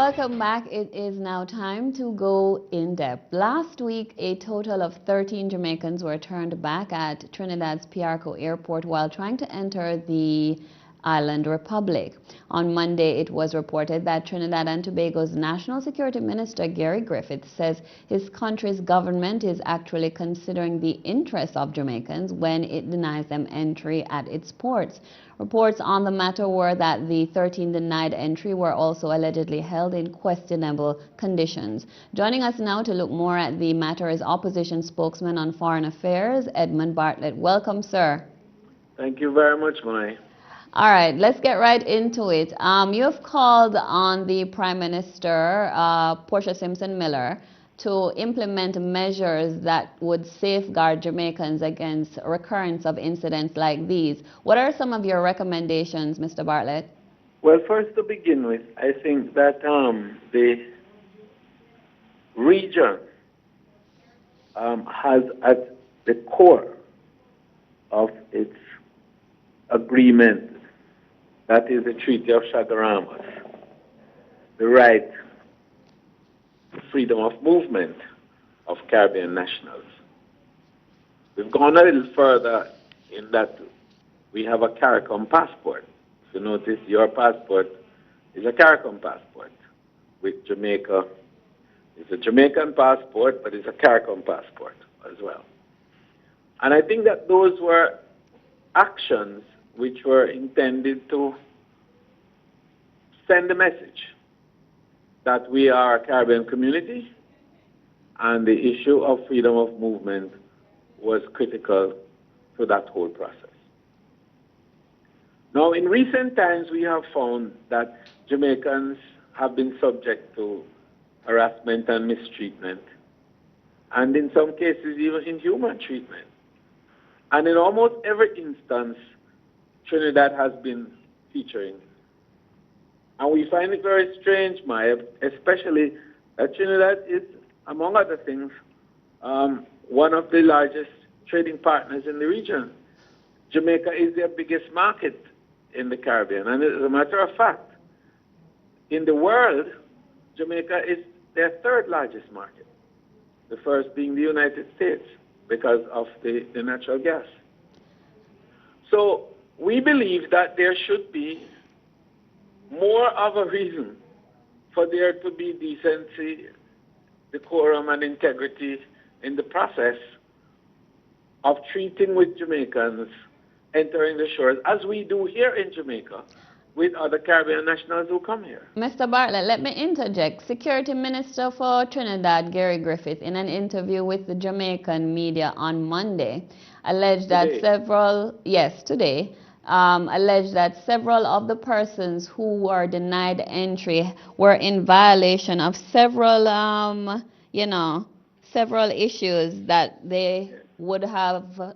Welcome back. It is now time to go in depth. Last week, a total of 13 Jamaicans were turned back at Trinidad's Piarco Airport while trying to enter the island republic. On Monday, it was reported that Trinidad and Tobago's National Security Minister, Gary Griffith, says his country's government is actually considering the interests of Jamaicans when it denies them entry at its ports. Reports on the matter were that the 13 denied entry were also allegedly held in questionable conditions. Joining us now to look more at the matter is opposition spokesman on foreign affairs, Edmund Bartlett. Welcome, sir. Thank you very much, Mai. All right, let's get right into it. You've called on the Prime Minister, Portia Simpson-Miller, to implement measures that would safeguard Jamaicans against recurrence of incidents like these. What are some of your recommendations, Mr. Bartlett? Well, first to begin with, I think that the region has at the core of its agreement, that is the Treaty of Chaguaramas, the right to freedom of movement of Caribbean nationals. We've gone a little further in that we have a CARICOM passport. If you notice, your passport is a CARICOM passport. With Jamaica, it's a Jamaican passport, but it's a CARICOM passport as well. And I think that those were actions which were intended to send a message that we are a Caribbean community and the issue of freedom of movement was critical to that whole process. Now, in recent times, we have found that Jamaicans have been subject to harassment and mistreatment, and in some cases, even inhuman treatment. And in almost every instance, Trinidad has been featuring. And we find it very strange, Maya, especially that Trinidad is, among other things, one of the largest trading partners in the region. Jamaica is their biggest market in the Caribbean. And as a matter of fact, in the world, Jamaica is their third largest market, the first being the United States because of the natural gas. So we believe that there should be more of a reason for there to be decency, decorum, and integrity in the process of treating with Jamaicans entering the shores, as we do here in Jamaica with other Caribbean nationals who come here. Mr. Bartlett, let me interject. Security Minister for Trinidad, Gary Griffith, in an interview with the Jamaican media on Monday, alleged that alleged that several of the persons who were denied entry were in violation of several, several issues that they would have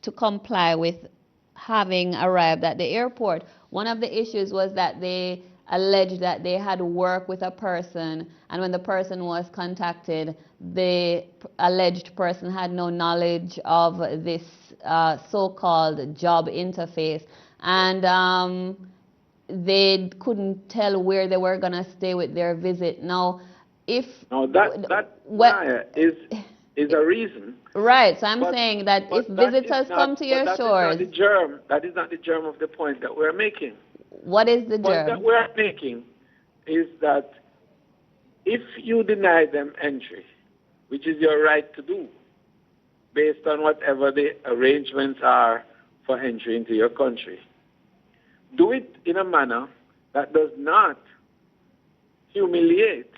to comply with having arrived at the airport. One of the issues was that they alleged that they had worked with a person, and when the person was contacted, the alleged person had no knowledge of this so-called job interface, and they couldn't tell where they were going to stay with their visit. Now, if... Now, that is a reason. Right, so I'm saying that if visitors come to your shores... That is not the germ of the point that we're making. What is the germ? The point that we're making is that if you deny them entry, which is your right to do, based on whatever the arrangements are for entry into your country, do it in a manner that does not humiliate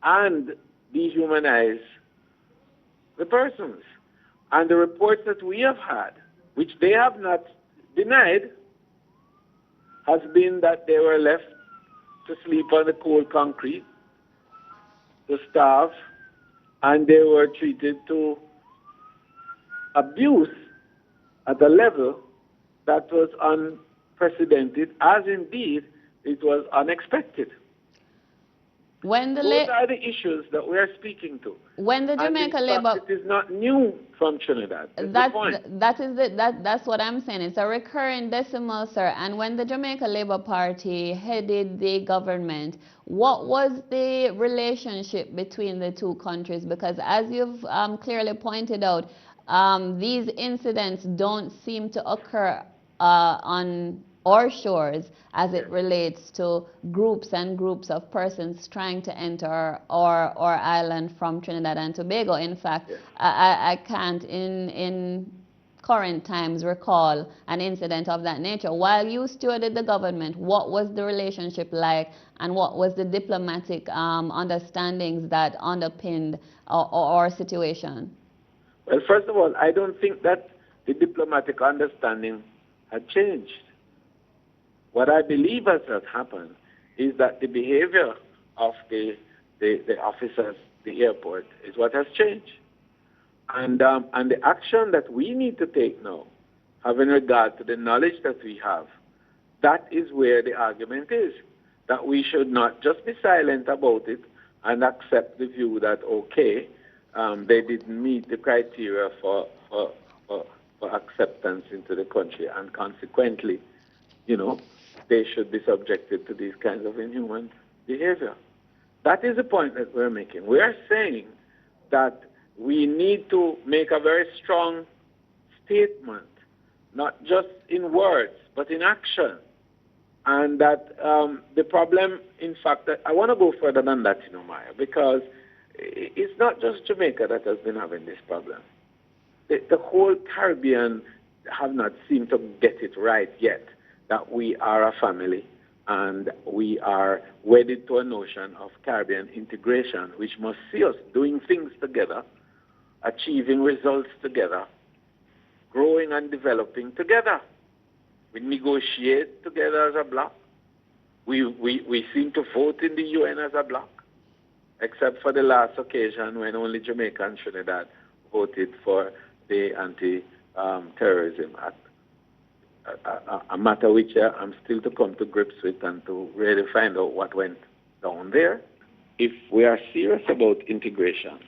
and dehumanize the persons. And the reports that we have had, which they have not denied, has been that they were left to sleep on the cold concrete, to starve, and they were treated to abuse at a level that was unprecedented, as indeed it was unexpected. When the Those are the issues that we are speaking to. when the And in Jamaica fact, Labour, it is not new from Trinidad. That's the point. that's what I'm saying. It's a recurring decimal, sir. And when the Jamaica Labour Party headed the government, what was the relationship between the two countries? Because as you've clearly pointed out, these incidents don't seem to occur on our shores as it relates to groups and groups of persons trying to enter our island from Trinidad and Tobago. In fact, I can't in current times recall an incident of that nature. While you stewarded the government, what was the relationship like, and what was the diplomatic understandings that underpinned our situation? Well, first of all, I don't think that the diplomatic understanding had changed. What I believe has happened is that the behavior of the officers, the airport, is what has changed. And the action that we need to take now, having regard to the knowledge that we have, that is where the argument is. That we should not just be silent about it and accept the view that, okay, they didn't meet the criteria for acceptance into the country, and consequently, they should be subjected to these kinds of inhuman behavior. That is the point that we're making. We are saying that we need to make a very strong statement, not just in words, but in action. And that the problem, in fact, I want to go further than that, Maya, because it's not just Jamaica that has been having this problem. The whole Caribbean have not seemed to get it right yet, that we are a family and we are wedded to a notion of Caribbean integration, which must see us doing things together, achieving results together, growing and developing together. We negotiate together as a bloc. We seem to vote in the UN as a bloc, except for the last occasion when only Jamaica and Trinidad voted for the Anti-Terrorism Act, a matter which I'm still to come to grips with and to really find out what went down there. If we are serious about integration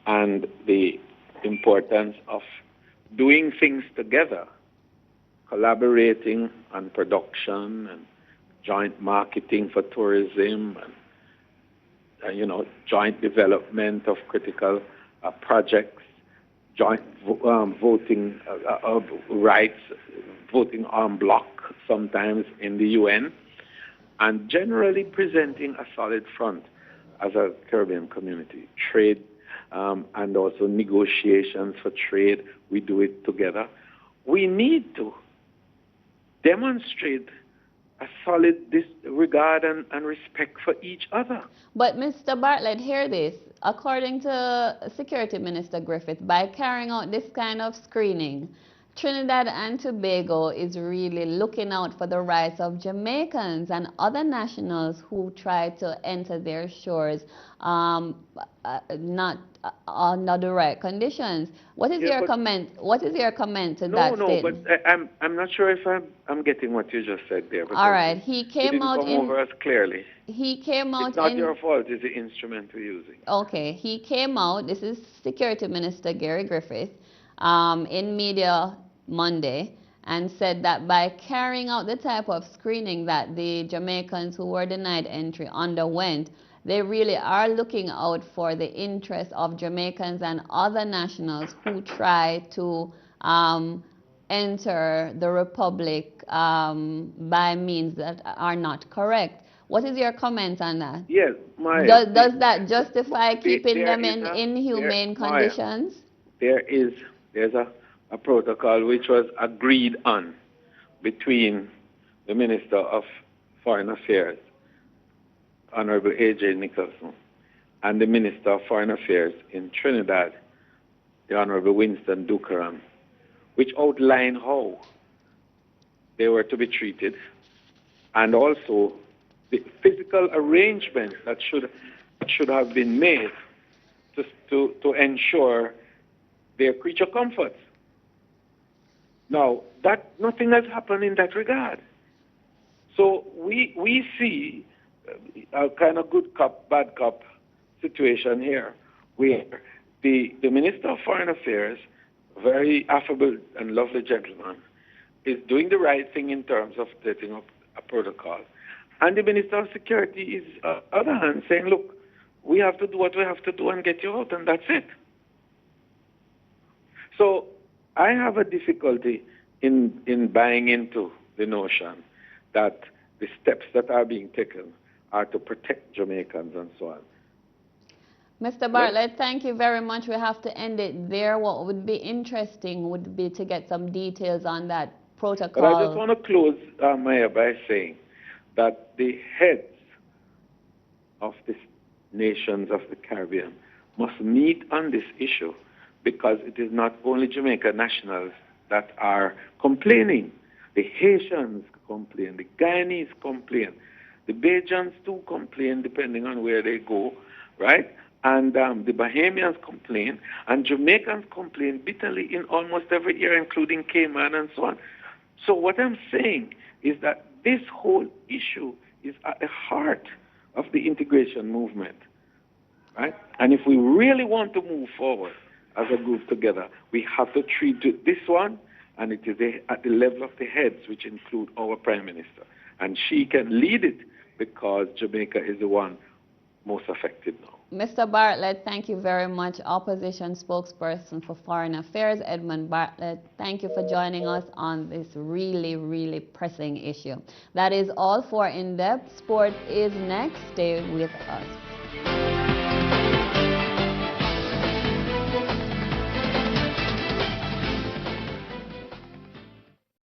and the importance of doing things together, collaborating on production and joint marketing for tourism and joint development of critical projects, joint voting rights, voting en bloc sometimes in the UN, and generally presenting a solid front as a Caribbean community. Trade and also negotiations for trade, we do it together. We need to demonstrate a solid regard and respect for each other. But Mr. Bartlett, hear this. According to Security Minister Griffith, by carrying out this kind of screening, Trinidad and Tobago is really looking out for the rights of Jamaicans and other nationals who try to enter their shores not under the right conditions. What is your comment? What is your comment to that statement? No, but I'm not sure if I'm getting what you just said there. All right, he came out in. It didn't come over as clearly. He came out. It's not your fault. It's the instrument we're using. Okay, he came out. This is Security Minister Gary Griffith in media Monday, and said that by carrying out the type of screening that the Jamaicans who were denied entry underwent, they really are looking out for the interests of Jamaicans and other nationals who try to enter the Republic by means that are not correct. What is your comment on that? Yes, does that justify keeping them in inhumane conditions? There's a protocol which was agreed on between the Minister of Foreign Affairs, Honorable A.J. Nicholson, and the Minister of Foreign Affairs in Trinidad, the Honorable Winston Ducaran, which outlined how they were to be treated, and also the physical arrangements that should have been made to ensure their creature comforts. Now, nothing has happened in that regard. So we see a kind of good cop, bad cop situation here, where the Minister of Foreign Affairs, very affable and lovely gentleman, is doing the right thing in terms of setting up a protocol. And the Minister of Security is, on the other hand, saying, look, we have to do what we have to do and get you out, and that's it. So I have a difficulty in buying into the notion that the steps that are being taken are to protect Jamaicans and so on. Mr. Bartlett, thank you very much. We have to end it there. What would be interesting would be to get some details on that protocol. But I just want to close, Maya, by saying that the heads of the nations of the Caribbean must meet on this issue, because it is not only Jamaica nationals that are complaining. The Haitians complain, the Guyanese complain, the Bajans too complain, depending on where they go, right? And the Bahamians complain, and Jamaicans complain bitterly in almost every area, including Cayman and so on. So what I'm saying is that this whole issue is at the heart of the integration movement, right? And if we really want to move forward as a group together, we have to treat this one, and it is at the level of the heads, which include our Prime Minister. And she can lead it because Jamaica is the one most affected now. Mr. Bartlett, thank you very much. Opposition spokesperson for Foreign Affairs, Edmund Bartlett, thank you for joining us on this really, really pressing issue. That is all for In Depth. Sport is next. Stay with us.